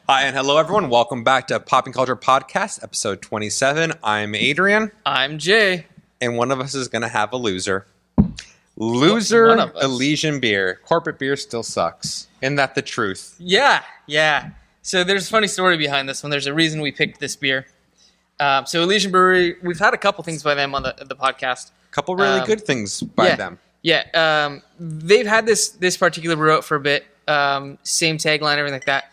Hi and hello everyone. Welcome back to Popping Culture Podcast, episode 27. I'm Adrian. I'm Jay. And one of us is going to have a loser. One Loser of us. Elysian beer. Corporate beer still sucks. Isn't that the truth? Yeah. So there's a funny story behind this one. There's a reason we picked this beer. So Elysian Brewery, we've had a couple things by them on the podcast. A couple really good things by them. Yeah. They've had this particular brew out for a bit. Same tagline, everything like that.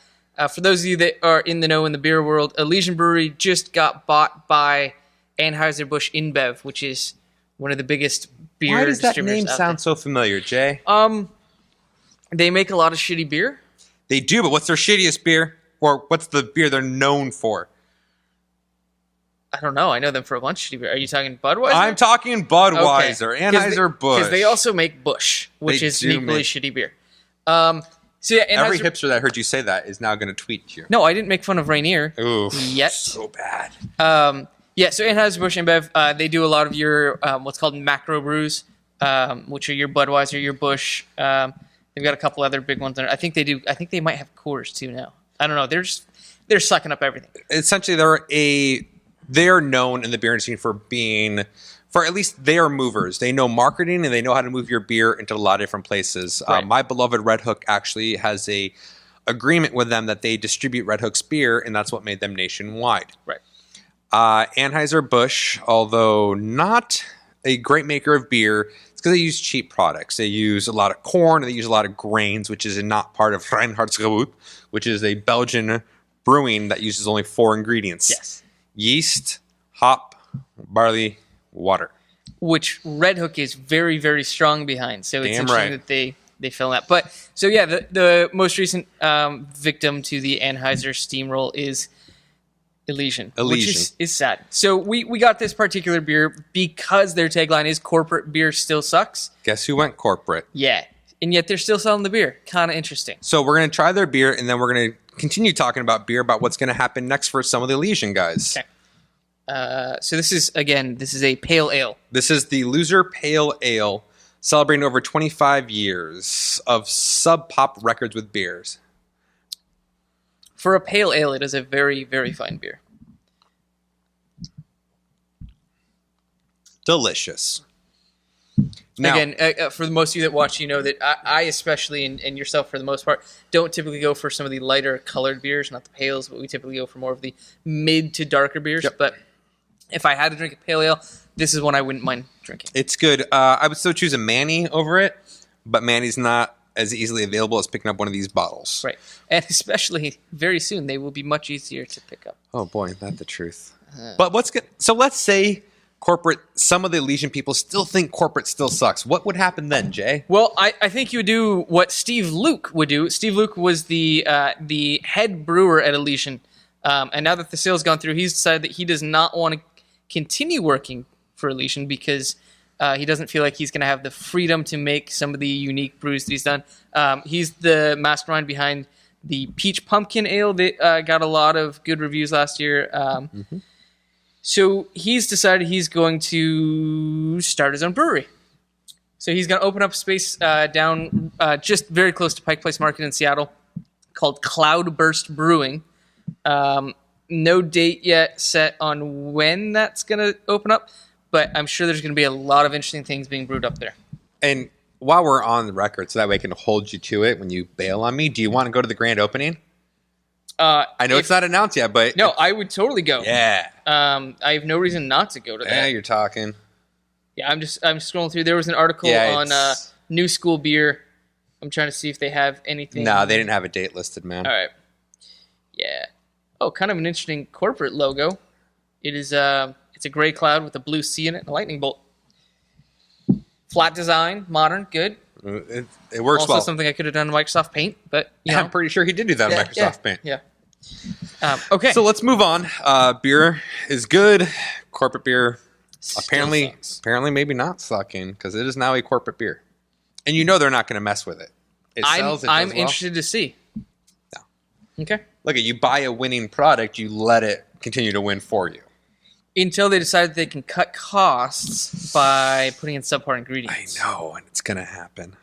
For those of you that are in the know in the beer world, Elysian Brewery just got bought by Anheuser-Busch InBev, which is one of the biggest beer Why does that distributors name out sound so familiar, Jay? there. They make a lot of shitty beer. They do, but what's their shittiest beer? Or what's the beer they're known for? I don't know. I know them for a bunch of shitty beer. Are you talking Budweiser? I'm talking Budweiser, Okay. Anheuser-Busch. Because they also make Busch, which They is do an equally make- shitty beer. So yeah, Every Anheuser- hipster that heard you say that is now going to tweet you. No, I didn't make fun of Rainier. Ooh, Yet. so bad. Yeah, so Anheuser-Busch InBev, they do a lot of your what's called macro brews, which are your Budweiser, your Busch. They've got a couple other big ones. I think they do. I think they might have Coors too now. I don't know. They're sucking up everything. Essentially, they're known in the beer industry for at least they are movers. They know marketing and they know how to move your beer into a lot of different places. Right. My beloved Red Hook actually has a agreement with them that they distribute Red Hook's beer, and that's what made them nationwide. Right. Anheuser-Busch, although not a great maker of beer, it's because they use cheap products. They use a lot of corn, and they use a lot of grains, which is not part of Reinhardsgebot, which is a Belgian brewing that uses only 4 ingredients. Yes. Yeast, hop, barley, water. Which Red Hook is very, very strong behind. So it's Damn interesting right. that they fill that. But so yeah, the most recent victim to the Anheuser steamroll is Elysian, which is sad. So we got this particular beer because their tagline is corporate beer still sucks. Guess who went corporate? Yeah. And yet they're still selling the beer. Kind of interesting. So we're going to try their beer, and then we're going to continue talking about beer, about what's going to happen next for some of the Elysian guys. Okay. So this is a pale ale. This is the Loser Pale Ale, celebrating over 25 years of sub-pop records with beers. For a pale ale, it is a very, very fine beer. Delicious. Now, Again, for the most of you that watch, you know that I especially, and yourself for the most part, don't typically go for some of the lighter colored beers, not the pales, but we typically go for more of the mid to darker beers. Yep. But if I had to drink a pale ale, this is one I wouldn't mind drinking. it's good. I would still choose a Manny over it, but Manny's not as easily available as picking up one of these bottles. Right. And especially very soon, they will be much easier to pick up. Oh boy, that's the truth. But what's good? So let's say corporate. Some of the Elysian people still think corporate still sucks. What would happen then, Jay? Well, I think you would do what Steve Luke would do. Steve Luke was the head brewer at Elysian. And now that the sale's gone through, he's decided that he does not want to continue working for Elysian because he doesn't feel like he's going to have the freedom to make some of the unique brews that he's done. He's the mastermind behind the Peach Pumpkin Ale that got a lot of good reviews last year. So he's decided he's going to start his own brewery. So he's going to open up space down just very close to Pike Place Market in Seattle called Cloudburst Brewing. No date yet set on when that's going to open up, but I'm sure there's going to be a lot of interesting things being brewed up there. And while we're on the record, so that way I can hold you to it when you bail on me, do you want to go to the grand opening? I know it's not announced yet, but... No, I would totally go. Yeah. I have no reason not to go to that. Yeah, you're talking. Yeah, I'm scrolling through. There was an article on New School Beer. I'm trying to see if they have anything. No, they didn't have a date listed, man. All right. Yeah. Oh, kind of an interesting corporate logo. It is it's a gray cloud with a blue C in it and a lightning bolt. Flat design, modern, good. It works Also well. something I could have done in Microsoft Paint, but you know. I'm pretty sure he did do that in Microsoft Paint. Yeah. Okay. So let's move on. Beer is good. Corporate beer Still apparently maybe not sucking because it is now a corporate beer, and you know they're not going to mess with it. It sells. It I'm does well. interested to see. Yeah. Okay. Look, you buy a winning product, you let it continue to win for you. Until they decide that they can cut costs by putting in subpar ingredients. I know, and it's going to happen.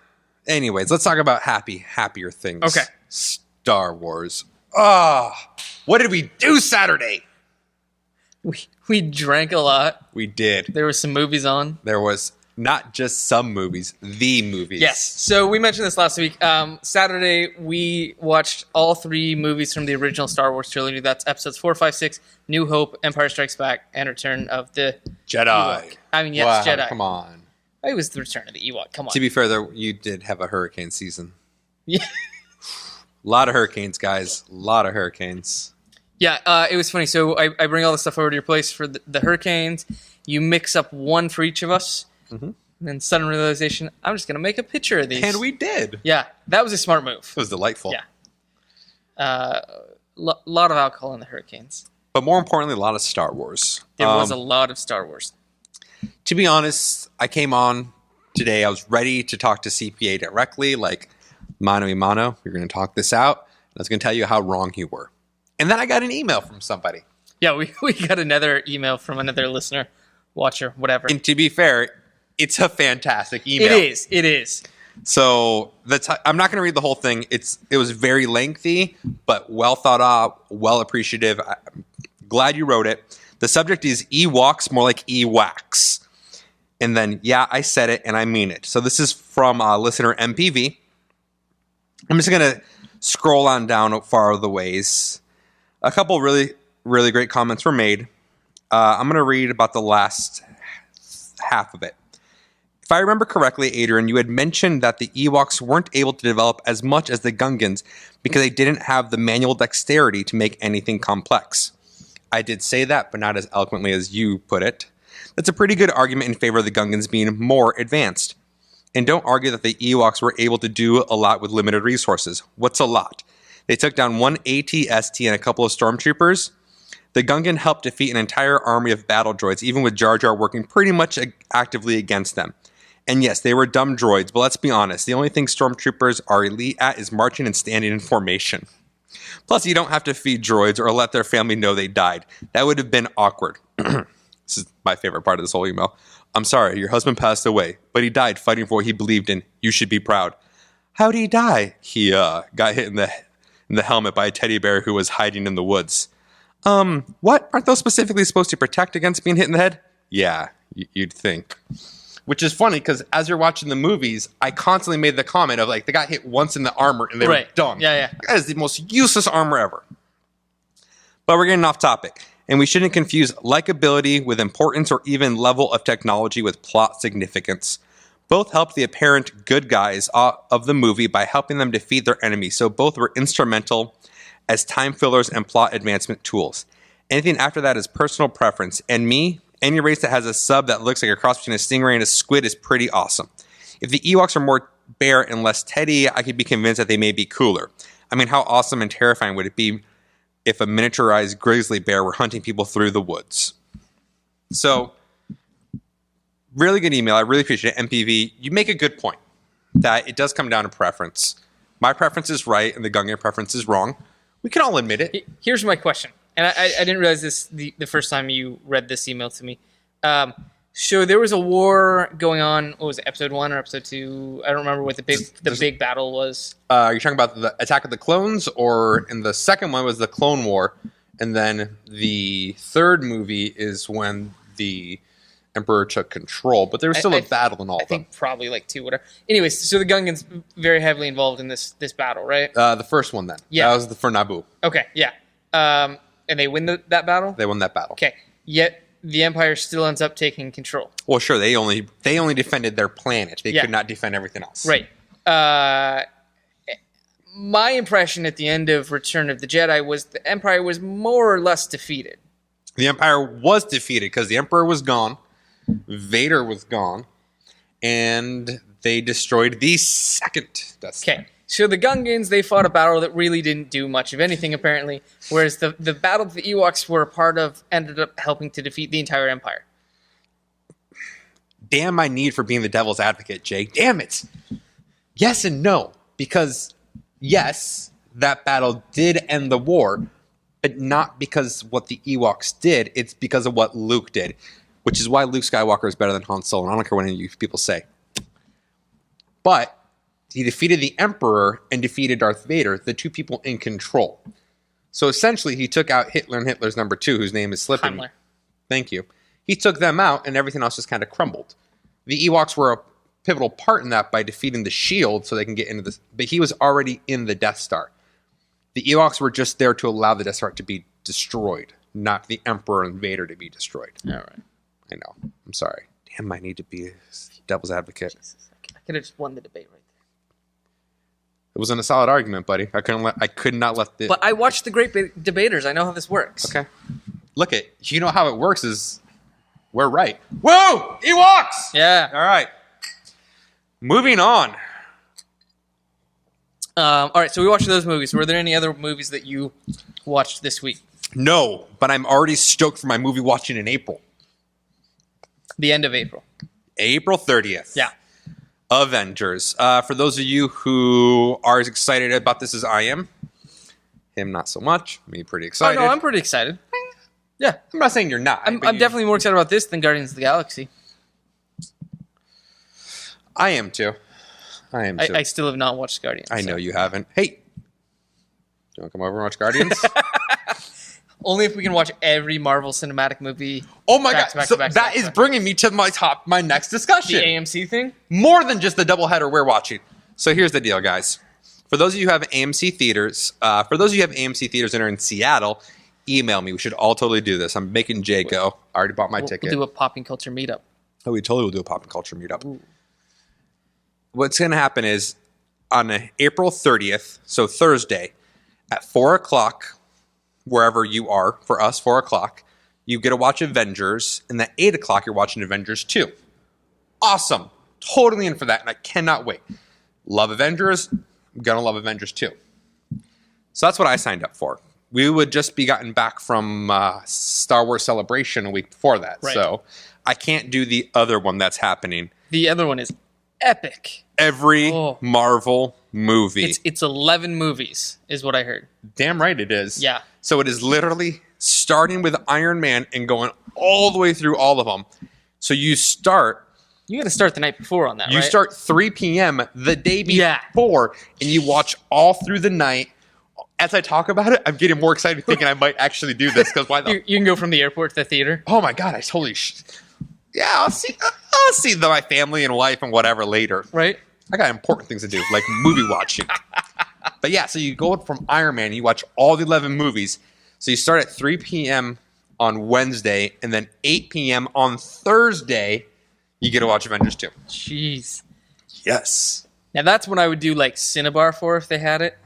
Anyways, let's talk about happier things. Okay. Star Wars. What did we do Saturday? We drank a lot. We did. There were some movies on. There was not just some movies, the movies. Yes. So we mentioned this last week. Saturday, we watched all 3 movies from the original Star Wars trilogy. That's episodes 4, 5, 6, New Hope, Empire Strikes Back, and Return of the Jedi. Ewok. I mean, yes, Wow, Jedi. Come on. It was the Return of the Ewok. Come on. To be fair, though, you did have a hurricane season. Yeah. A lot of hurricanes, guys. A lot of hurricanes. Yeah, it was funny. So I bring all the stuff over to your place for the hurricanes. You mix up one for each of us. Mm-hmm. And then sudden realization, I'm just going to make a picture of these. And we did. Yeah, that was a smart move. It was delightful. Yeah. Lot of alcohol in the hurricanes. But more importantly, a lot of Star Wars. There was a lot of Star Wars. To be honest, I came on today. I was ready to talk to CPA directly, like, mano y mano. You're going to talk this out. And I was going to tell you how wrong you were. And then I got an email from somebody. Yeah, we got another email from another listener, watcher, whatever. And to be fair, it's a fantastic email. It is. So I'm not going to read the whole thing. It was very lengthy, but well thought out, well appreciative. I'm glad you wrote it. The subject is Ewoks, more like Ewax. And then, yeah, I said it and I mean it. So this is from listener MPV. I'm just going to scroll on down far the ways. A couple really, really great comments were made. I'm going to read about the last half of it. If I remember correctly, Adrian, you had mentioned that the Ewoks weren't able to develop as much as the Gungans because they didn't have the manual dexterity to make anything complex. I did say that, but not as eloquently as you put it. That's a pretty good argument in favor of the Gungans being more advanced. And don't argue that the Ewoks were able to do a lot with limited resources. What's a lot? They took down one AT-ST and a couple of stormtroopers. The Gungan helped defeat an entire army of battle droids, even with Jar Jar working pretty much actively against them. And yes, they were dumb droids, but let's be honest, the only thing stormtroopers are elite at is marching and standing in formation. Plus, you don't have to feed droids or let their family know they died. That would have been awkward. This is my favorite part of this whole email. I'm sorry, your husband passed away, but he died fighting for what he believed in. You should be proud. How'd he die? He got hit in the helmet by a teddy bear who was hiding in the woods. What? Aren't those specifically supposed to protect against being hit in the head? Yeah, you'd think. Which is funny because as you're watching the movies, I constantly made the comment of like they got hit once in the armor and they were done. Yeah. That is the most useless armor ever. But we're getting off topic. And we shouldn't confuse likability with importance or even level of technology with plot significance. Both helped the apparent good guys of the movie by helping them defeat their enemies, so both were instrumental as time fillers and plot advancement tools. Anything after that is personal preference, and me, any race that has a sub that looks like a cross between a stingray and a squid is pretty awesome. If the Ewoks are more bear and less Teddy, I could be convinced that they may be cooler. I mean, how awesome and terrifying would it be if a miniaturized grizzly bear were hunting people through the woods? So, really good email. I really appreciate it. MPV, you make a good point that it does come down to preference. My preference is right and the Gungan preference is wrong. We can all admit it. Here's my question. And I didn't realize this the first time you read this email to me. So there was a war going on. What was it, episode 1 or episode 2? I don't remember what the big battle was. Are you talking about the Attack of the Clones, or in the second one was the Clone War, and then the third movie is when the Emperor took control, but there was still a battle in all of them. I think probably like 2, whatever. Anyways, so the Gungans very heavily involved in this battle, right? The first one then. Yeah. That was for Naboo. Okay, yeah. And they win that battle? They won that battle. Okay, yet the Empire still ends up taking control. Well, sure, they only defended their planet. They could not defend everything else. Right. My impression at the end of Return of the Jedi was the Empire was more or less defeated. The Empire was defeated because the Emperor was gone, Vader was gone, and they destroyed the second Death Star. Okay. So the Gungans, they fought a battle that really didn't do much of anything, apparently, whereas the battle that the Ewoks were a part of ended up helping to defeat the entire Empire. Damn my need for being the devil's advocate, Jay. Damn it. Yes and no. Because, yes, that battle did end the war, but not because what the Ewoks did. It's because of what Luke did, which is why Luke Skywalker is better than Han Solo. And I don't care what any of you people say. But he defeated the Emperor and defeated Darth Vader, the two people in control. So essentially, he took out Hitler and Hitler's number 2, whose name is slipping me. Heimler. Thank you. He took them out, and everything else just kind of crumbled. The Ewoks were a pivotal part in that by defeating the Shield so they can get into this. But he was already in the Death Star. The Ewoks were just there to allow the Death Star to be destroyed, not the Emperor and Vader to be destroyed. All right. I know. I'm sorry. Damn, I need to be a devil's advocate. Jesus, I could have just won the debate right there. It wasn't a solid argument, buddy. I could not let the. But I watched the Great Debaters. I know how this works. Okay. Look it. You know how it works is we're right. Whoa! Ewoks! Yeah. All right. Moving on. All right. So we watched those movies. Were there any other movies that you watched this week? No, but I'm already stoked for my movie watching in April. The end of April. April 30th. Yeah. Avengers. For those of you who are as excited about this as I am, him not so much. Me pretty excited. Oh no, I'm pretty excited. Yeah, I'm not saying you're not. I'm but definitely more excited about this than Guardians of the Galaxy. I am too. I am too. I still have not watched Guardians. I so. know you haven't. Hey, you want to come over and watch Guardians? Only if we can watch every Marvel cinematic movie. Oh my Back god! to back So to back to that back to is back. bringing me to my next The discussion. AMC thing? More than just the doubleheader we're watching. So here's the deal, guys. For those of you who have AMC theaters, and are in Seattle, email me. We should all totally do this. I'm making Jay go. I already bought my ticket. We'll do a popping culture meetup. Oh, we totally will do a pop and culture meetup. Ooh. What's going to happen is on April 30th, so Thursday, at 4 o'clock, wherever you are, for us, 4 o'clock, you get to watch Avengers, and at 8 o'clock, you're watching Avengers 2. Awesome. Totally in for that, and I cannot wait. Love Avengers. I'm going to love Avengers 2. So that's what I signed up for. We would just be gotten back from Star Wars Celebration a week before that. Right. So I can't do the other one that's happening. The other one is epic. Every Oh. Marvel movie. It's 11 movies, is what I heard. Damn right it is. Yeah. So it is literally starting with Iron Man and going all the way through all of them. So you start You got to start the night before on that, You right? start 3 p.m. the day Yeah. before, and you watch all through the night. As I talk about it, I'm getting more excited thinking I might actually do this, because why the... You can go from the airport to the theater. Oh my God, I totally... Yeah, I'll see my family and wife and whatever later. Right? I got important things to do, like movie watching. But yeah, so you go from Iron Man, you watch all the 11 movies. So you start at 3 p.m. on Wednesday, and then 8 p.m. on Thursday, you get to watch Avengers 2. Jeez. Yes. Now that's what I would do like Cinnabar for if they had it.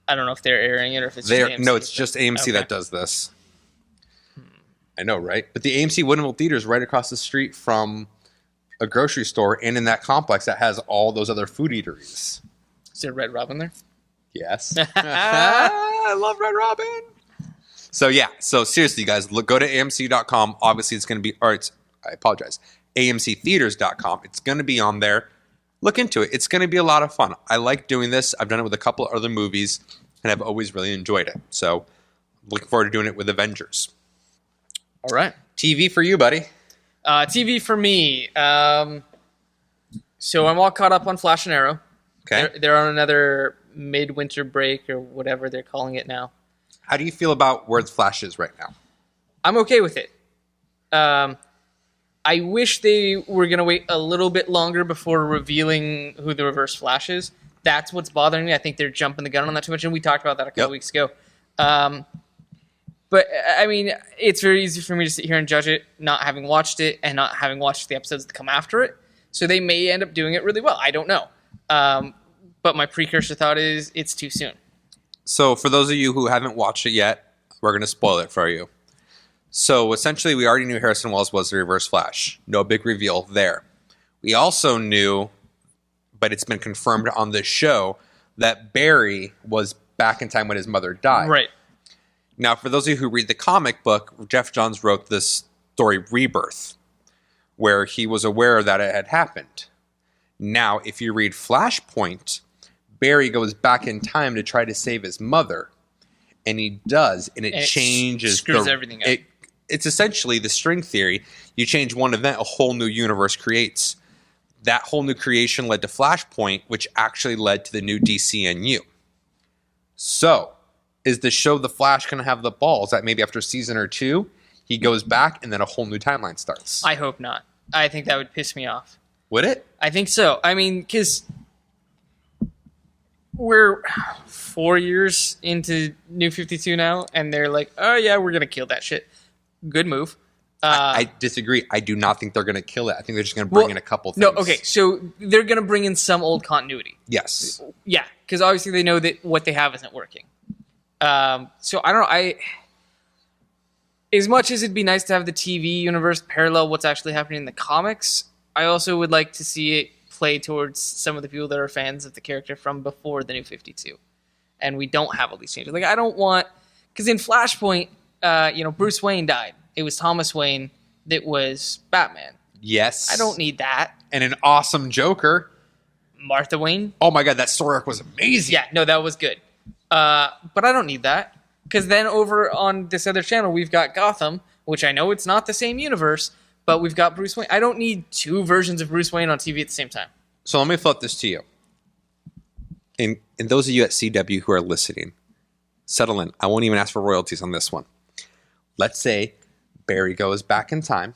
I don't know if they're airing it or if it's just AMC. No, it's just AMC Okay. that does this. I know, right? But the AMC Woodinville Theater is right across the street from a grocery store, and in that complex that has all those other food eateries. Is there Red Robin there? Yes. I love Red Robin. So yeah, so seriously, guys, go to AMC.com. Obviously, it's going to be, I apologize, AMCtheaters.com. It's going to be on there. Look into it. It's going to be a lot of fun. I like doing this. I've done it with a couple of other movies, and I've always really enjoyed it. So looking forward to doing it with Avengers. All right. TV for you, buddy. TV for me. So I'm all caught up on Flash and Arrow. Okay. They're on another midwinter break or whatever they're calling it now. How do you feel about where the Flash is right now? I'm okay with it. I wish they were going to wait a little bit longer before revealing who the Reverse Flash is. That's what's bothering me. I think they're jumping the gun on that too much, and we talked about that a couple weeks ago. But, I mean, it's very easy for me to sit here and judge it, not having watched it and not having watched the episodes that come after it. So they may end up doing it really well. I don't know. But my precursor thought is it's too soon. So for those of you who haven't watched it yet, we're going to spoil it for you. So essentially, we already knew Harrison Wells was the Reverse Flash. No big reveal there. We also knew, but it's been confirmed on this show, that Barry was back in time when his mother died. Right. Now, for those of you who read the comic book, Jeff Johns wrote this story, Rebirth, where he was aware that it had happened. Now, if you read Flashpoint, Barry goes back in time to try to save his mother, and he does, and it changes screws everything up. It's essentially the string theory. You change one event, a whole new universe creates. That whole new creation led to Flashpoint, which actually led to the new DCNU. So, is the show The Flash going to have the balls that maybe after season or two, he goes back and then a whole new timeline starts? I hope not. I think that would piss me off. Would it? I think so. I mean, because we're 4 years into New 52 now, and they're like, oh, yeah, we're going to kill that shit. Good move. I disagree. I do not think they're going to kill it. I think they're just going to bring in a couple things. No, okay, so they're going to bring in some old continuity. Yes. Yeah, because obviously they know that what they have isn't working. So I don't know. As much as it'd be nice to have the TV universe parallel what's actually happening in the comics, I also would like to see it play towards some of the people that are fans of the character from before the New 52. And we don't have all these changes. Like, I don't want... Because in Flashpoint, Bruce Wayne died. It was Thomas Wayne that was Batman. Yes. I don't need that. And an awesome Joker. Martha Wayne. Oh my God, that story arc was amazing. Yeah, no, that was good. But I don't need that. Because then over on this other channel, we've got Gotham, which I know it's not the same universe, but we've got Bruce Wayne. I don't need two versions of Bruce Wayne on TV at the same time. So let me flip this to you. And those of you at CW who are listening, settle in. I won't even ask for royalties on this one. Let's say Barry goes back in time,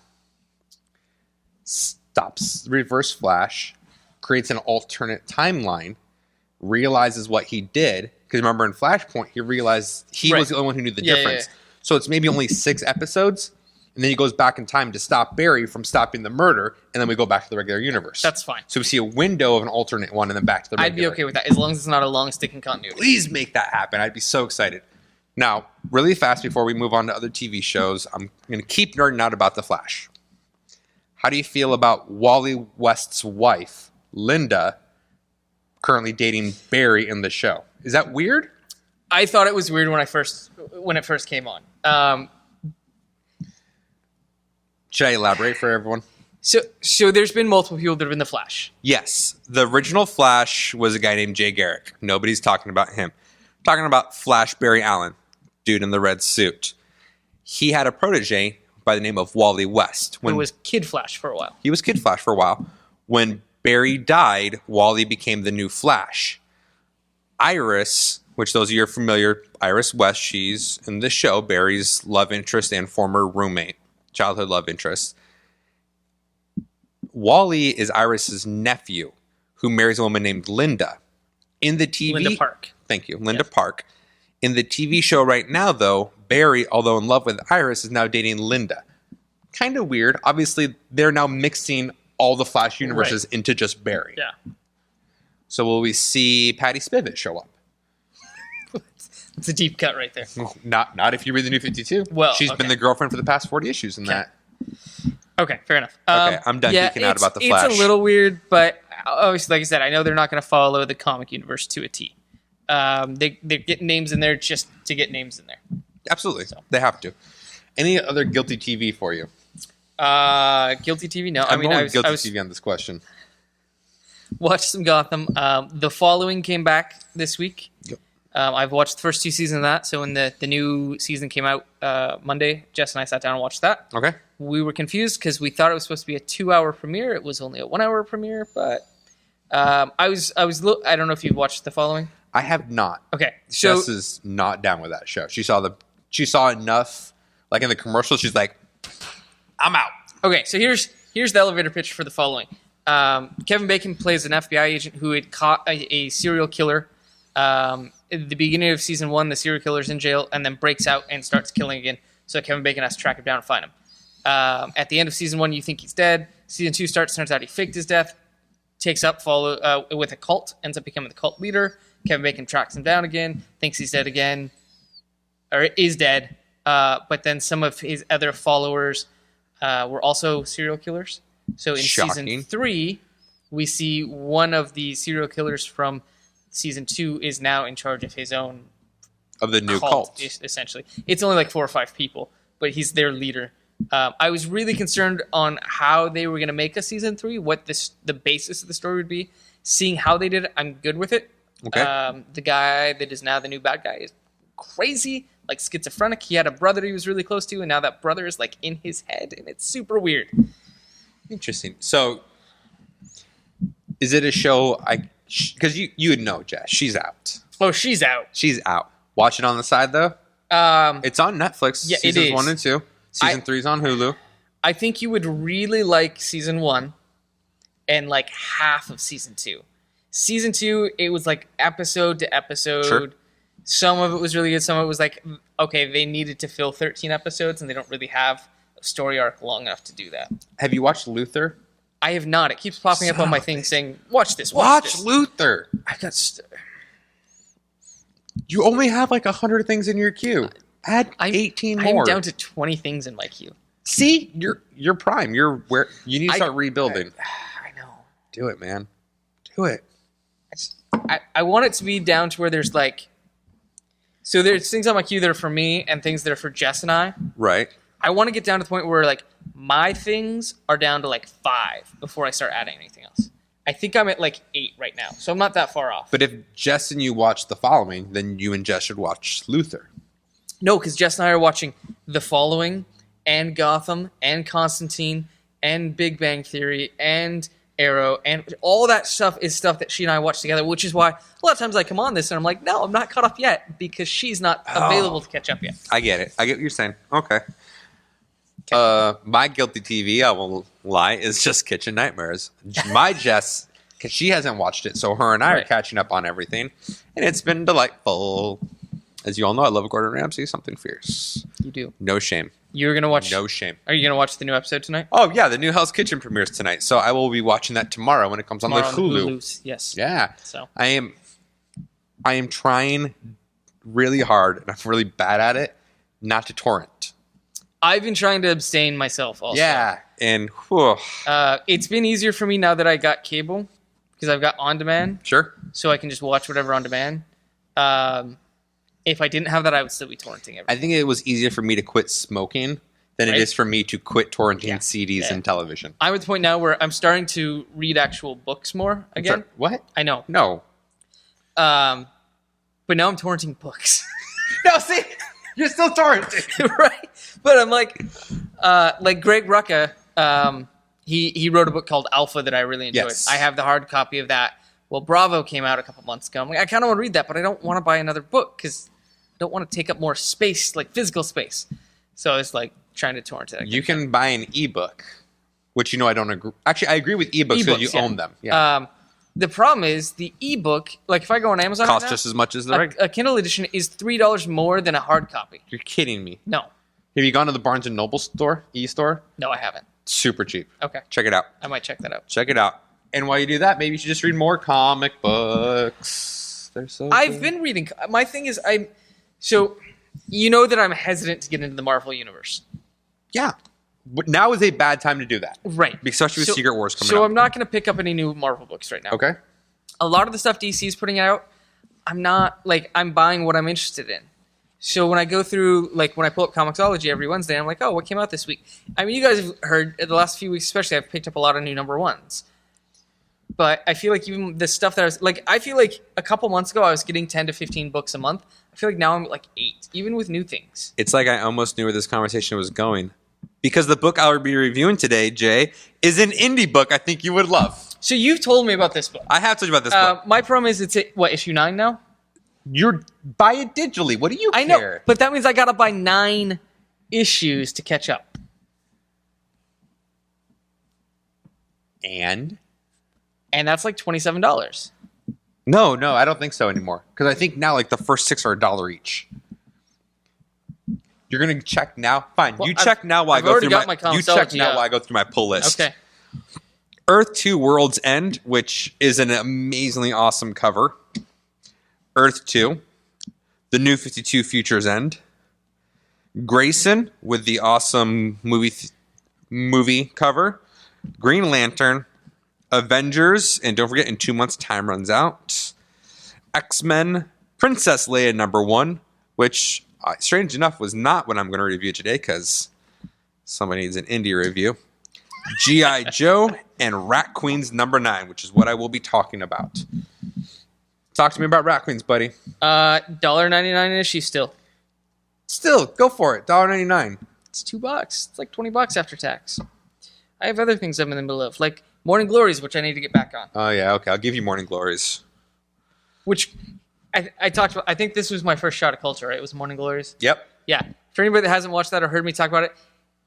stops Reverse Flash, creates an alternate timeline, realizes what he did. Because remember in Flashpoint, he realized he was the only one who knew the difference. Yeah. So it's maybe only 6 episodes. And then he goes back in time to stop Barry from stopping the murder. And then we go back to the regular universe. That's fine. So we see a window of an alternate one and then back to the regular. I'd be okay with that as long as it's not a long sticking continuity. Please make that happen. I'd be so excited. Now, really fast before we move on to other TV shows, I'm going to keep nerding out about The Flash. How do you feel about Wally West's wife, Linda, currently dating Barry in the show? Is that weird? I thought it was weird when it first came on. Should I elaborate for everyone? So there's been multiple people that have been the Flash. Yes. The original Flash was a guy named Jay Garrick. Nobody's talking about him. Talking about Flash Barry Allen, dude in the red suit. He had a protege by the name of Wally West. Who was Kid Flash for a while. He was Kid Flash for a while. When Barry died, Wally became the new Flash. Iris, which those of you are familiar, Iris West, she's in the show, Barry's love interest and former roommate, childhood love interest. Wally is Iris's nephew, who marries a woman named Linda. In the TV... Linda Park. Thank you, Linda Park. In the TV show right now, though, Barry, although in love with Iris, is now dating Linda. Kind of weird. Obviously, they're now mixing all the Flash universes into just Barry. Yeah. So will we see Patty Spivot show up? It's a deep cut right there. Not if you read the New 52. Well, she's been the girlfriend for the past 40 issues in that. Okay, fair enough. Okay, I'm done geeking out about the Flash. It's a little weird, but obviously, like I said, I know they're not going to follow the comic universe to a T. They get names in there just to get names in there. Absolutely, so. They have to. Any other guilty TV for you? Guilty TV? No, I was guilty TV on this question. Watched some Gotham. The Following came back this week. Yep. I've watched the first 2 seasons of that. So when the new season came out Monday, Jess and I sat down and watched that. Okay. We were confused because we thought it was supposed to be a 2-hour premiere. It was only a 1-hour premiere, but I don't know if you've watched The Following. I have not. Okay, so Jess is not down with that show. She saw enough, like in the commercial. She's like, I'm out. Okay, so here's the elevator pitch for The Following. Kevin Bacon plays an FBI agent who had caught a serial killer. At the beginning of season 1, the serial killer's in jail and then breaks out and starts killing again. So Kevin Bacon has to track him down and find him. At the end of season 1, you think he's dead. Season 2 turns out he faked his death. Takes up with a cult, ends up becoming the cult leader. Kevin Bacon tracks him down again, thinks he's dead again, or is dead. But then some of his other followers were also serial killers. So in season 3, we see one of the serial killers from season 2 is now in charge of his own of the new cult. Essentially, it's only like 4 or 5 people, but he's their leader. I was really concerned on how they were going to make a season 3, what the basis of the story would be. Seeing how they did it, I'm good with it. Okay. The guy that is now the new bad guy is crazy, like schizophrenic. He had a brother he was really close to, and now that brother is like in his head, and it's super weird. Interesting. So, is it a show? Because you would know, Jess. She's out. Oh, she's out. She's out. Watch it on the side though. It's on Netflix. Yeah, it Seasons is. 1 and 2. Season 3 is on Hulu. I think you would really like season 1 and like half of season 2. Season 2, it was like episode to episode. Sure. Some of it was really good. Some of it was like, okay, they needed to fill 13 episodes and they don't really have a story arc long enough to do that. Have you watched Luther? I have not. It keeps popping up on my thing saying, watch this, Watch this. Luther. I got You only have like 100 things in your queue. Add 18 more. I'm down to 20 things in my queue. See, you're prime. You're where you need to start rebuilding. I know. Do it, man. Do it. I want it to be down to where there's like, so there's things on my queue that are for me and things that are for Jess and I. Right. I want to get down to the point where like my things are down to like 5 before I start adding anything else. I think I'm at like 8 right now, so I'm not that far off. But if Jess and you watch The Following, then you and Jess should watch Luther. No, because Jess and I are watching The Following and Gotham and Constantine and Big Bang Theory and Arrow, and all that stuff is stuff that she and I watch together, which is why a lot of times I come on this and I'm like, no, I'm not caught up yet because she's not available to catch up yet. I get it. I get what you're saying. Okay. My guilty TV, I won't lie, is just Kitchen Nightmares. My Jess, because she hasn't watched it, so her and I are Right. catching up on everything, and it's been delightful. As you all know, I love Gordon Ramsay, something fierce. You do. No shame. You're gonna watch. No shame. Are you gonna watch the new episode tonight? Oh, yeah, the new Hell's Kitchen premieres tonight, so I will be watching that tomorrow when it comes on the Tomorrow Hulu. Hulus. Yes. Yeah. So I am trying really hard, and I'm really bad at it, not to torrent. I've been trying to abstain myself also. Yeah, and whew, It's been easier for me now that I got cable because I've got on demand, sure. so I can just watch whatever on demand. If I didn't have that, I would still be torrenting everything. I think it was easier for me to quit smoking than it Right? is for me to quit torrenting Yeah. CDs Yeah. and television. I'm at the point now where I'm starting to read actual books more again. Sorry, what? I know. No. But now I'm torrenting books. No, see, you're still torrenting. Right? But I'm like Greg Rucka, he wrote a book called Alpha that I really enjoyed. Yes. I have the hard copy of that. Well, Bravo came out a couple months ago. I'm like, I kind of want to read that, but I don't want to buy another book because I don't want to take up more space, like physical space. So it's like trying to torrent it. You can buy an ebook, which I don't agree. Actually, I agree with ebooks because you Ebooks, yeah. own them. Yeah, The problem is the ebook, like if I go on Amazon costs right now, just as much as the regular. a Kindle edition is $3 more than a hard copy. You're kidding me. No, Have you gone to the Barnes and Noble store, e-store? no, I haven't. Super cheap. Okay, Check it out. I might check that out. Check it out. And while you do that, maybe you should just read more comic books. They're so I've good. been reading. My thing is, so you know that I'm hesitant to get into the Marvel universe, Yeah. But now is a bad time to do that. right? Especially with So- Secret Wars coming So up. I'm not going to pick up any new Marvel books right now. Okay. A lot of the stuff DC is putting out, I'm not like I'm buying what I'm interested in. So when I go through, like when I pull up Comixology every Wednesday, I'm like, oh, what came out this week? I mean, you guys have heard the last few weeks, especially, I've picked up a lot of new number ones. But I feel like even the stuff that I was like, I feel like a couple months ago I was getting 10 to 15 books a month. I feel like now I'm at like 8, even with new things. It's like I almost knew where this conversation was going. Because the book I'll be reviewing today, Jay, is an indie book I think you would love. So you've told me about this book. I have told you about this book. My problem is it's at, what, issue 9 now? You're buy it digitally. What do you I know, care? but that means I gotta buy 9 issues to catch up. And? And that's like $27. No, I don't think so anymore. Because I think now like the first 6 are $1 each. You're gonna check now? Fine. Well, you check now while I've I go already through got my you check Comixology now up. while I go through my pull list. Okay. Earth 2 World's End, which is an amazingly awesome cover. Earth 2, The New 52 Future's End. Grayson with the awesome movie cover. Green Lantern, Avengers, and don't forget in 2 months time runs out. X-Men, Princess Leia #1, which strange enough was not what I'm going to review today because somebody needs an indie review. G.I. Joe, and Rat Queens #9, which is what I will be talking about. Talk to me about Rat Queens, buddy. $1.99 issue still. Still, go for it. $1.99. It's $2. It's like $20 after tax. I have other things I'm in the middle of, like Morning Glories, which I need to get back on. Oh, yeah, okay. I'll give you Morning Glories. Which I talked about. I think this was my first shot of culture. Right? It was Morning Glories. Yep. Yeah. For anybody that hasn't watched that or heard me talk about it,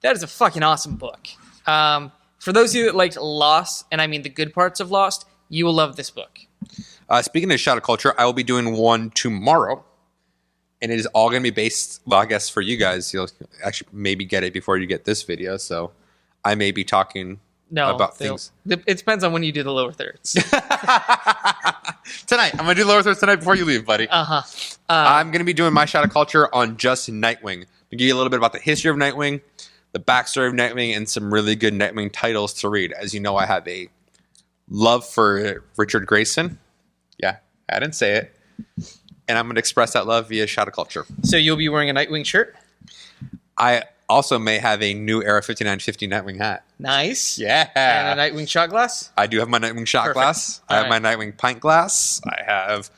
that is a fucking awesome book. For those of you that liked Lost, and I mean the good parts of Lost, you will love this book. Speaking of Shot of Culture, I will be doing one tomorrow. And it is all going to be based, well, I guess for you guys, you'll actually maybe get it before you get this video. So I may be talking about things. It depends on when you do the lower thirds. Tonight. I'm going to do lower thirds tonight before you leave, buddy. I'm going to be doing my Shot of Culture on just Nightwing. I'll give you a little bit about the history of Nightwing, the backstory of Nightwing, and some really good Nightwing titles to read. As you know, I have a love for Richard Grayson. Yeah, I didn't say it. And I'm going to express that love via Shot of Culture. So you'll be wearing a Nightwing shirt? I also may have a new Era 5950 Nightwing hat. Nice. Yeah. And a Nightwing shot glass? I do have my Nightwing shot glass. I have my Nightwing pint glass. I have...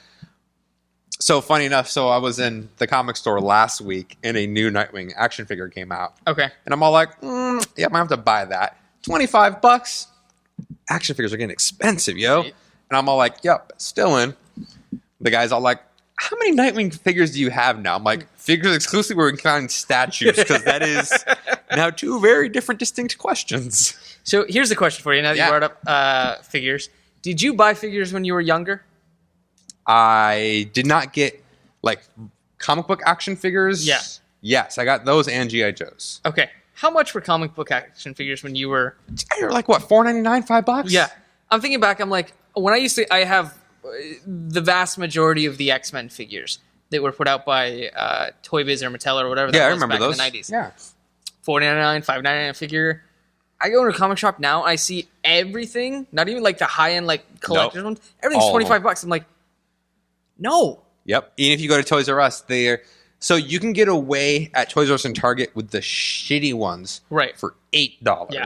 So funny enough, so I was in the comic store last week and a new Nightwing action figure came out. Okay. And I'm all like, yeah, I might have to buy that. $25. Action figures are getting expensive, yo. Right. And I'm all like, yep, still in. The guy's all like, how many Nightwing figures do you have now? I'm like, figures exclusively, we're counting statues, because that is now two very different, distinct questions. So here's the question for you, now that you brought up figures. Did you buy figures when you were younger? I did not get, like, comic book action figures. Yeah. Yes, I got those and G.I. Joes. Okay. How much were comic book action figures when you were... You're like, what, $4.99, $5? Yeah. I'm thinking back, I'm like, when I have the vast majority of the X-Men figures that were put out by Toy Biz or Mattel or whatever that was I remember back those. in the 90s. Yeah. $4.99, $5.99 a figure. I go into a comic shop now, I see everything, not even like the high-end like collector's ones, everything's $25. I'm like, no. Yep. Even if you go to Toys R Us, so you can get away at Toys R Us and Target with the shitty ones for $8. Yeah.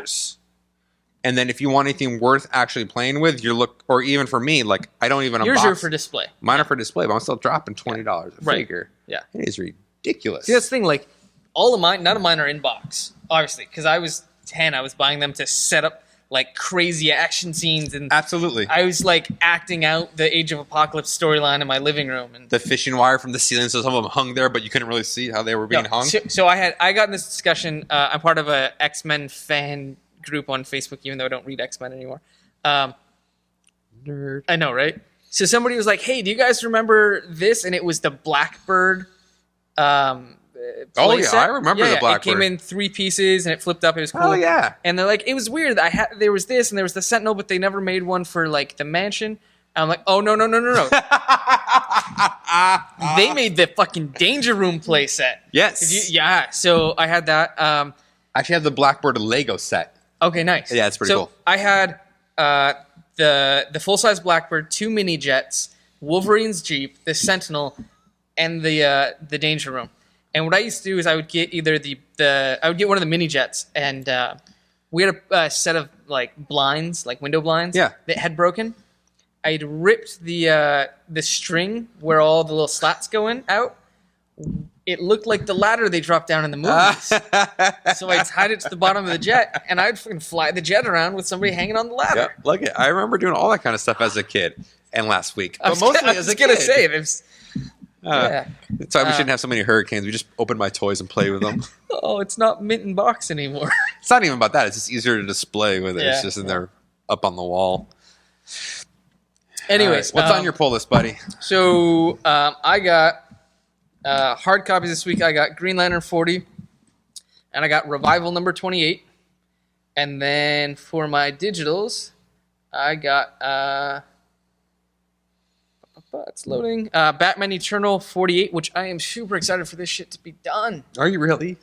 And then if you want anything worth actually playing with, or even for me, like I don't even Yours unbox. are for display. Mine are for display, but I'm still dropping $20 a figure. Yeah. It is ridiculous. See, that's the thing, like all of mine, none of mine are in box, obviously, because I was 10, I was buying them to set up like crazy action scenes, and Absolutely. I was like acting out the Age of Apocalypse storyline in my living room, and The fishing wire from the ceiling, so some of them hung there, but you couldn't really see how they were being hung. So I got in this discussion. I'm part of a X-Men fan group on Facebook, even though I don't read X-Men anymore. Nerd. I know, right? So somebody was like, "Hey, do you guys remember this?" And it was the Blackbird. Oh yeah, I remember the Blackbird. It came in 3 pieces and it flipped up. It was cool. Oh yeah. And they're like, it was weird. There was this and there was the Sentinel, but they never made one for like the Mansion. And I'm like, oh no. They made the fucking Danger Room playset. Yes. Yeah. So I had that. I actually have the Blackbird Lego set. Okay, nice. Yeah, it's pretty cool. I had the full size Blackbird, 2 mini jets, Wolverine's Jeep, the Sentinel, and the Danger Room. And what I used to do is I would get either I would get one of the mini jets, and we had a set of like blinds, like window blinds, that had broken. I'd ripped the string where all the little slats go out. It looked like the ladder they dropped down in the movies. So I tied it to the bottom of the jet, and I'd fucking fly the jet around with somebody hanging on the ladder. Yep, look it. I remember doing all that kind of stuff as a kid and last week, but mostly as a kid. I was gonna say it. That's why we shouldn't have so many hurricanes. We just open my toys and play with them. Oh, it's not mint and box anymore. It's not even about that. It's just easier to display with it. Yeah. It's just in there up on the wall. Anyways, what's on your pull list, buddy? So I got hard copies this week. I got Green Lantern 40, and I got Revival number 28. And then for my digitals, I got it's loading. Batman Eternal 48, which I am super excited for this shit to be done. Are you really?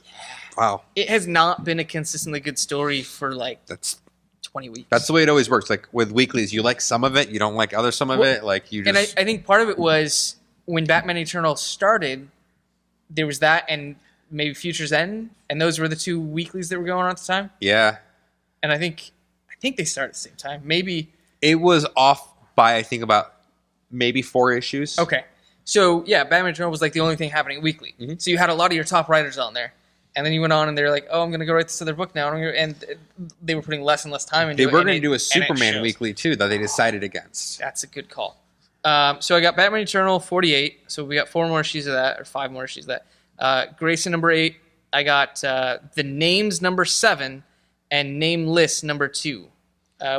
Wow. It has not been a consistently good story for like That's 20 weeks. the way it always works. Like with weeklies, you like some of it, you don't like some of it. Like you just. And I think part of it was when Batman Eternal started, there was that and maybe Future's End, and those were the 2 weeklies that were going on at the time. Yeah. And I think they started at the same time. Maybe it was off by I think about maybe 4 issues. Okay. So yeah, Batman Eternal was like the only thing happening weekly. Mm-hmm. So you had a lot of your top writers on there. And then you went on and they're like, oh, I'm going to go write this other book now. And they were putting less and less time into it. They were going to do a Superman weekly, too, that they decided against. That's a good call. So I got Batman Eternal 48. So we got 4 more issues of that, or 5 more issues of that. Grayson number 8. I got the Names number 7 and Nameless number 2,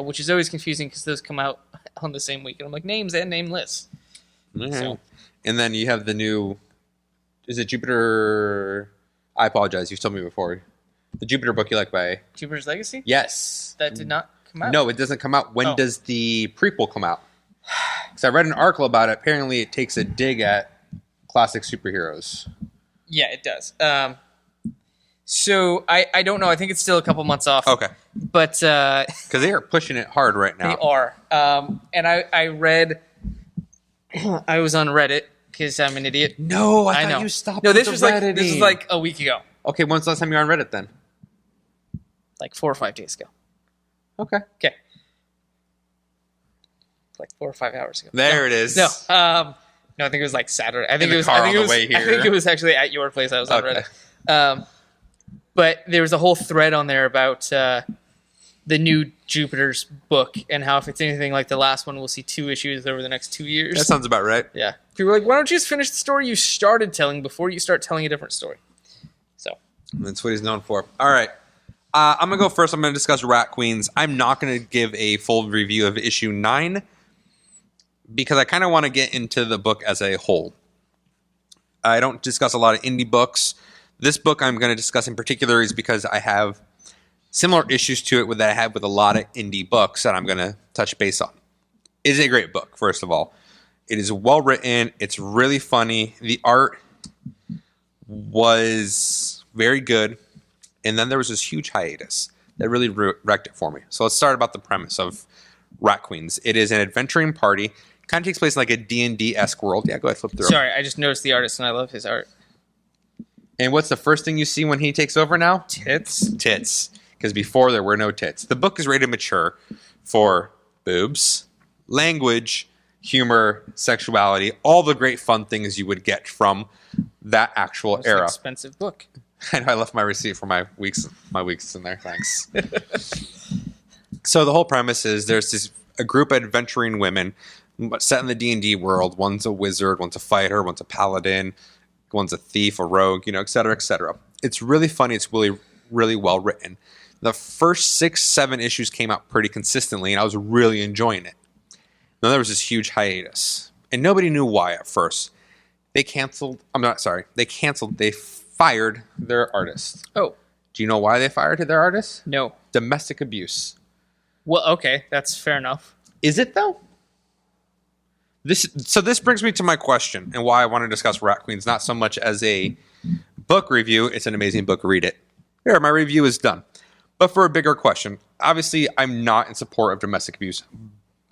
which is always confusing because those come out on the same week. And I'm like, Names and Nameless. So. And then you have the new, is it Jupiter? I apologize. You've told me before. The Jupiter book you like by? Jupiter's Legacy? Yes. That did not come out? No, it doesn't come out. When Oh. does the prequel come out? Because I read an article about it. Apparently it takes a dig at classic superheroes. Yeah, it does. So I don't know. I think it's still a couple months off. Okay. But Because they are pushing it hard right now. they are. And I read, I was on Reddit because I'm an idiot. No, I I thought know. you stopped. No, with this the was Redditing. like a week ago, Okay, when's the last time you were on Reddit then? like 4 or 5 days ago. Okay. Okay, like 4 or 5 hours ago. There it is. No, no, I think it was like Saturday. I think the it was. car I think on it the was. way I think here. it was actually at your place. I was on Okay. Reddit. But there was a whole thread on there about the new Jupiter's book and how if it's anything like the last one, we'll see 2 issues over the next 2 years. That sounds about right. Yeah. People were like, why don't you just finish the story you started telling before you start telling a different story? So. That's what he's known for. All right. I'm going to go first. I'm going to discuss Rat Queens. I'm not going to give a full review of issue 9 because I kind of want to get into the book as a whole. I don't discuss a lot of indie books. This book I'm going to discuss in particular is because I have similar issues to it that I have with a lot of indie books that I'm going to touch base on. It is a great book, first of all. It is well written. It's really funny. The art was very good. And then there was this huge hiatus that really wrecked it for me. So let's start about the premise of Rat Queens. It is an adventuring party. Kind of takes place in like a D&D-esque world. Yeah, go ahead, flip through. Sorry, I just noticed the artist and I love his art. And what's the first thing you see when he takes over now? Tits. Tits. Because before there were no tits. The book is rated mature for boobs, language, humor, sexuality, all the great fun things you would get from that actual It's an era. expensive book. I left my receipt for my weeks in there. Thanks. So the whole premise is there's a group of adventuring women set in the D&D world. One's a wizard, one's a fighter, one's a paladin, one's a thief, a rogue, et cetera, et cetera. It's really funny. It's really, really well written. The first 6-7 issues came out pretty consistently, and I was really enjoying it. Then there was this huge hiatus, and nobody knew why at first. They fired their artist. Oh, Do you know why they fired their artist? no. Domestic abuse. Well, okay, that's fair enough. Is it though? This brings me to my question and why I want to discuss Rat Queens, not so much as a book review. It's an amazing book. Read it. There, my review is done. But for a bigger question, obviously I'm not in support of domestic abuse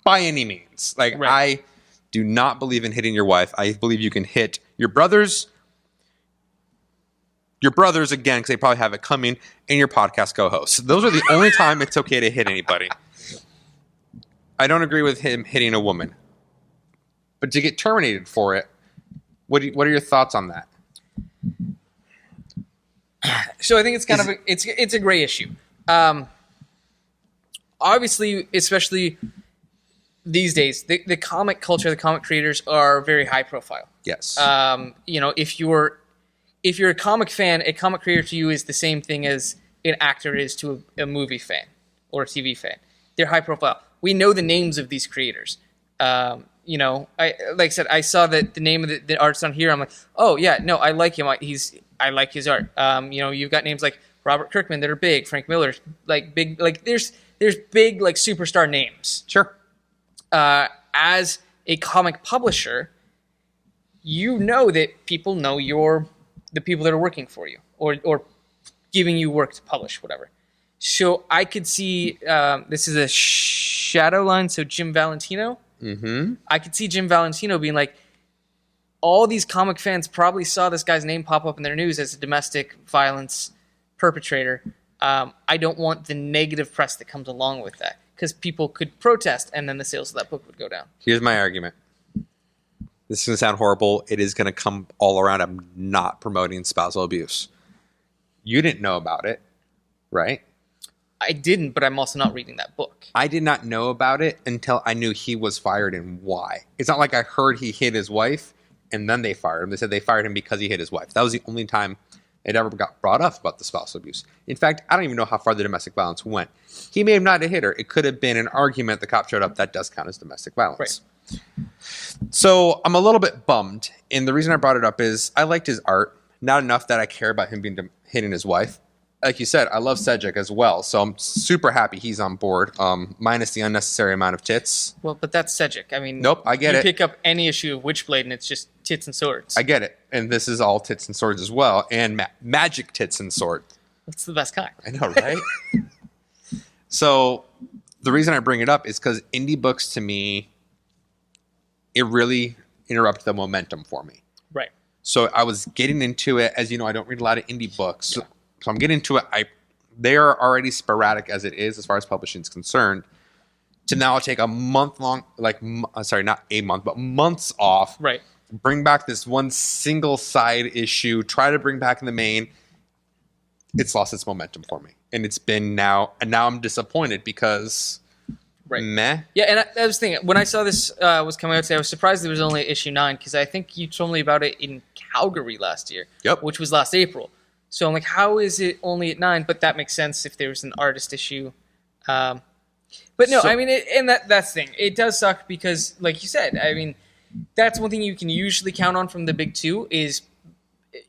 by any means. Like Right. I do not believe in hitting your wife. I believe you can hit your brothers again, because they probably have it coming, and your podcast co-hosts. Those are the only time it's okay to hit anybody. I don't agree with him hitting a woman. But to get terminated for it, what are your thoughts on that? So I think it's kind of it's a gray issue. Obviously, especially these days, the comic culture, the comic creators are very high profile. Yes. If you're a comic fan, a comic creator to you is the same thing as an actor is to a movie fan or a TV fan. They're high profile. We know the names of these creators. I like I said, I saw that the name of the artist on here. I'm like, oh yeah, no, I like him. I like his art. You've got names like Robert Kirkman that are big, Frank Miller, like big, like there's big like superstar names. Sure. As a comic publisher, you know that people know the people that are working for you or giving you work to publish, whatever. So I could see this is a shadow line. So Jim Valentino. Mm-hmm. I could see Jim Valentino being like, all these comic fans probably saw this guy's name pop up in their news as a domestic violence perpetrator. I don't want the negative press that comes along with that, because people could protest and then the sales of that book would go down. Here's my argument. This is going to sound horrible. It is going to come all around. I'm not promoting spousal abuse. You didn't know about it, right? I didn't, but I'm also not reading that book. I did not know about it until I knew he was fired and why. It's not like I heard he hit his wife and then they fired him. They said they fired him because he hit his wife. That was the only time it ever got brought up about the spousal abuse. In fact, I don't even know how far the domestic violence went. He may have not hit her. It could have been an argument. The cop showed up. That does count as domestic violence. Right. So I'm a little bit bummed. And the reason I brought it up is I liked his art. Not enough that I care about him hitting his wife. Like you said, I love Cedric as well. So I'm super happy he's on board. Minus the unnecessary amount of tits. Well, but that's Cedric. I mean, Nope, I get you it. pick up any issue of Witchblade and it's just tits and swords. I get it. And this is all tits and swords as well. And magic tits and sword. That's the best kind. I know, right? So the reason I bring it up is because indie books to me, it really interrupted the momentum for me. Right. So I was getting into it. As you know, I don't read a lot of indie books. So I'm getting into it. They are already sporadic as it is as far as publishing is concerned. To now take a month long, sorry, not a month, but months off. Right. Bring back this one single side issue. Try to bring back the main. It's lost its momentum for me, and it's been now. And now I'm disappointed because, Right. meh. Yeah, and I was thinking, when I saw this was coming out today, I was surprised there was only issue 9, because I think you told me about it in Calgary last year. Yep. Which was last April. So I'm like, how is it only at 9? But that makes sense if there was an artist issue. But no, So- I mean, that's the thing. It does suck because, like you said, I mean, that's one thing you can usually count on from the big two is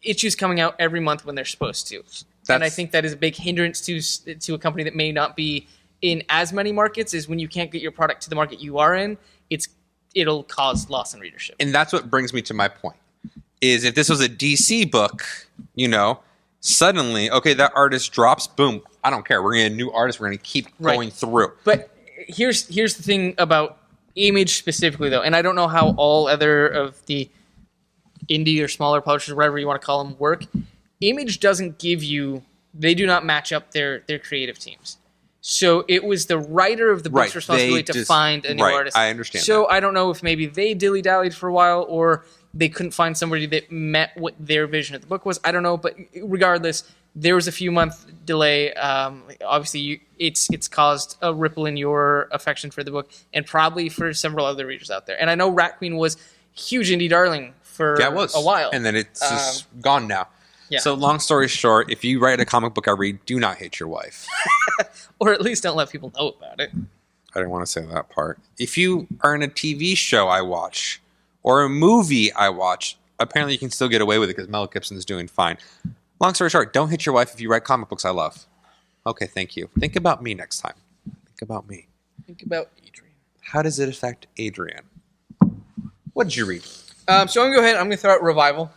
issues coming out every month when they're supposed to. And I think that is a big hindrance to a company that may not be in as many markets, is when you can't get your product to the market you are in, it'll cause loss in readership. And that's what brings me to my point. Is if this was a DC book, suddenly, okay, that artist drops, boom, I don't care. We're going to get a new artist. We're going to keep Right. going through. But here's the thing about Image specifically, though, and I don't know how all other of the indie or smaller publishers, whatever you want to call them, work. Image doesn't give you; they do not match up their creative teams. So it was the writer of the book's Right, responsibility they to just- find a new right, artist. I understand So I don't know if maybe they dilly-dallied for a while, or they couldn't find somebody that met what their vision of the book was. I don't know, but regardless, there was a few month delay. Obviously, it's caused a ripple in your affection for the book, and probably for several other readers out there. And I know Rat Queen was a huge indie darling for Yeah, it was. a while. And then it's just gone now. Yeah. So long story short, if you write a comic book I read, do not hate your wife. Or at least don't let people know about it. I didn't want to say that part. If you are in a TV show I watch or a movie I watch, apparently you can still get away with it because Mel Gibson is doing fine. Long story short, don't hit your wife if you write comic books I love. Okay, thank you. Think about me next time. Think about me. Think about Adrian. How does it affect Adrian? What did you read? So I'm going to go ahead. I'm going to throw out Revival.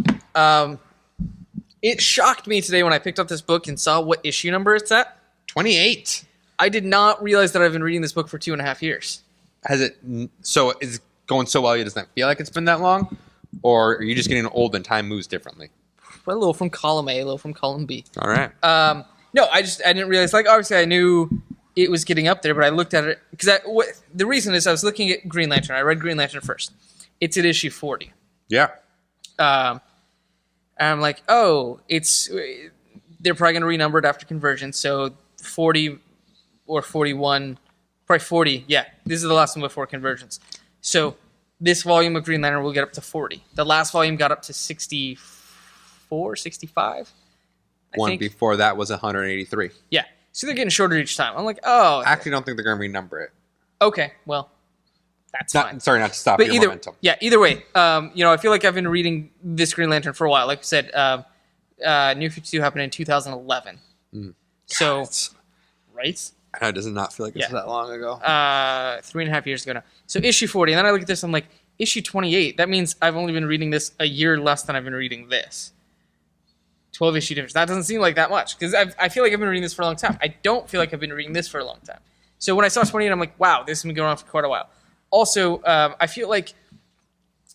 It shocked me today when I picked up this book and saw what issue number it's at. 28. I did not realize that I've been reading this book for 2.5 years. Has it? So is it going so well? It doesn't feel like it's been that long, or are you just getting old and time moves differently? Well, a little from column A, a little from column B. All right. No, I didn't realize. Like, obviously, I knew it was getting up there, but I looked at it because the reason is I was looking at Green Lantern. I read Green Lantern first. It's at issue 40. Yeah. And I'm like, oh, they're probably going to renumber it after conversion. So 40 or 41, probably 40. Yeah, this is the last one before convergence. So this volume of Green Lantern will get up to 40. The last volume got up to 64, 65. I One think. before that was 183. Yeah. So they're getting shorter each time. I'm like, oh, I actually don't think they're going to renumber it. okay, well, that's fine. Sorry, not to stop But your either momentum. way, I feel like I've been reading this Green Lantern for a while. Like I said, New 52 happened in 2011. So, It's- right? I know, it does not feel like it's Yeah. that long ago. 3.5 years ago now. So issue 40, and then I look at this, I'm like, issue 28. That means I've only been reading this a year less than I've been reading this. 12 issue difference. That doesn't seem like that much because I feel like I've been reading this for a long time. I don't feel like I've been reading this for a long time. So when I saw 28, I'm like, wow, this has been going on for quite a while. Also, I feel like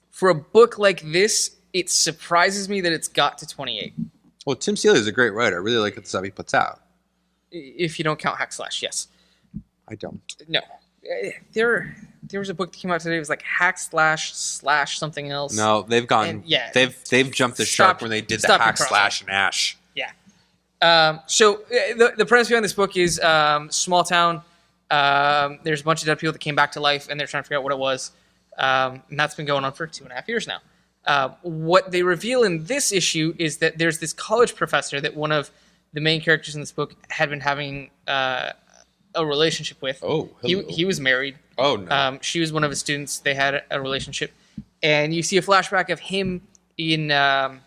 for a book like this, it surprises me that it's got to 28. Well, Tim Seeley is a great writer. I really like the stuff he puts out. If you don't count Hack Slash, yes. I don't. No. There was a book that came out today. It was like Hack Slash something else. No, they've gone. And, yeah. they've jumped the Stop- shark when they did the stop your hack crossing. slash and ash. Yeah. The premise behind this book is small town. There's a bunch of dead people that came back to life, and they're trying to figure out what it was. And that's been going on for 2.5 years now. What they reveal in this issue is that there's this college professor that one of the main characters in this book had been having a relationship with. Oh, hello. He was married. Oh, no. She was one of his students. They had a relationship. And you see a flashback of him in, to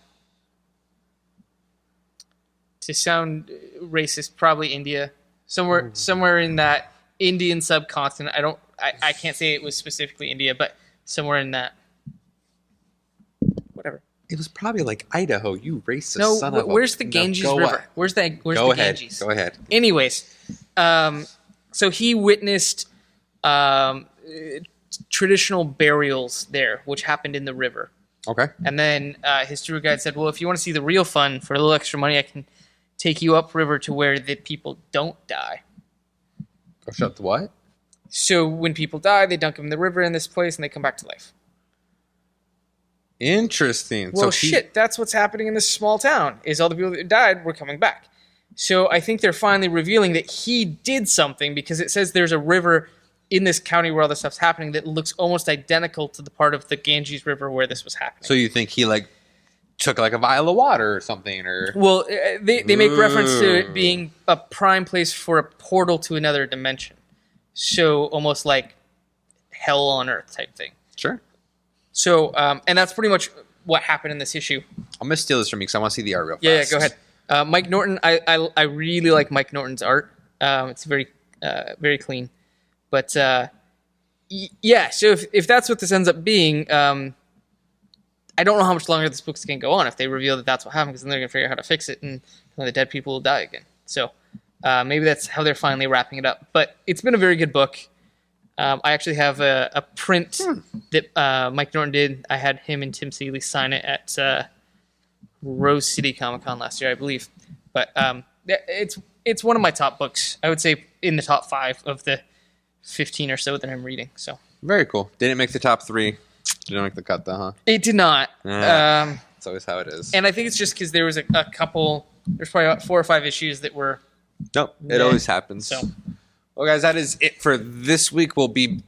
sound racist, probably India. Somewhere in that Indian subcontinent. I can't say it was specifically India, but somewhere in that. Whatever. It was probably like Idaho, you racist No, son of a... where's the Ganges River? Where's the Ganges? Go ahead. Anyways, so he witnessed traditional burials there, which happened in the river. Okay. And then his tour guide said, well, if you want to see the real fun for a little extra money, I can take you upriver to where the people don't die. Go shut the what? So when people die, they dunk them in the river in this place, and they come back to life. Interesting. Well, that's what's happening in this small town, is all the people that died were coming back. So I think they're finally revealing that he did something, because it says there's a river in this county where all this stuff's happening that looks almost identical to the part of the Ganges River where this was happening. So you think he like took like a vial of water or something, or... Well, they make reference to it being a prime place for a portal to another dimension. So almost like hell on earth type thing. Sure. So, and that's pretty much what happened in this issue. I'm going to steal this from you because I want to see the art real fast. Yeah, go ahead. Mike Norton, I really like Mike Norton's art. It's very clean. But, yeah, so if that's what this ends up being, I don't know how much longer this book's going to go on if they reveal that that's what happened, because then they're going to figure out how to fix it, and then the dead people will die again. So maybe that's how they're finally wrapping it up. But it's been a very good book. I actually have a print that Mike Norton did. I had him and Tim Seeley sign it at Rose City Comic Con last year, I believe. But it's one of my top books. I would say in the top 5 of the 15 or so that I'm reading. So very cool. Didn't make the top 3. Didn't make the cut though, huh? It did not. That's always how it is. And I think it's just because there was a couple. There's probably about 4 or 5 issues that were. Nope, it always happens. So. Well, guys, that is it for this week. We'll be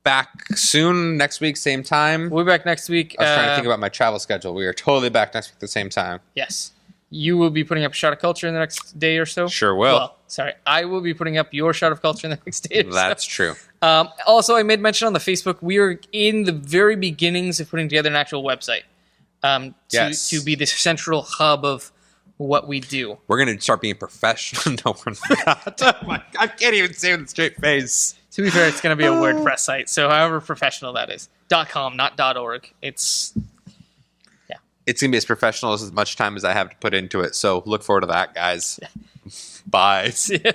back soon. Next week, same time. We'll be back next week. I was trying to think about my travel schedule. We are totally back next week at the same time. Yes. You will be putting up a Shot of Culture in the next day or so? Sure will. Well, sorry. I will be putting up your Shot of Culture in the next day or so. That's true. Also, I made mention on the Facebook, we are in the very beginnings of putting together an actual website to be the central hub of what we do. We're going to start being professional. No, we're not. Oh my, I can't even say it with a straight face. To be fair, it's going to be a WordPress site, so however professional that is. .com, not .org. It's going to be as professional as much time as I have to put into it, so look forward to that, guys. Bye. See ya.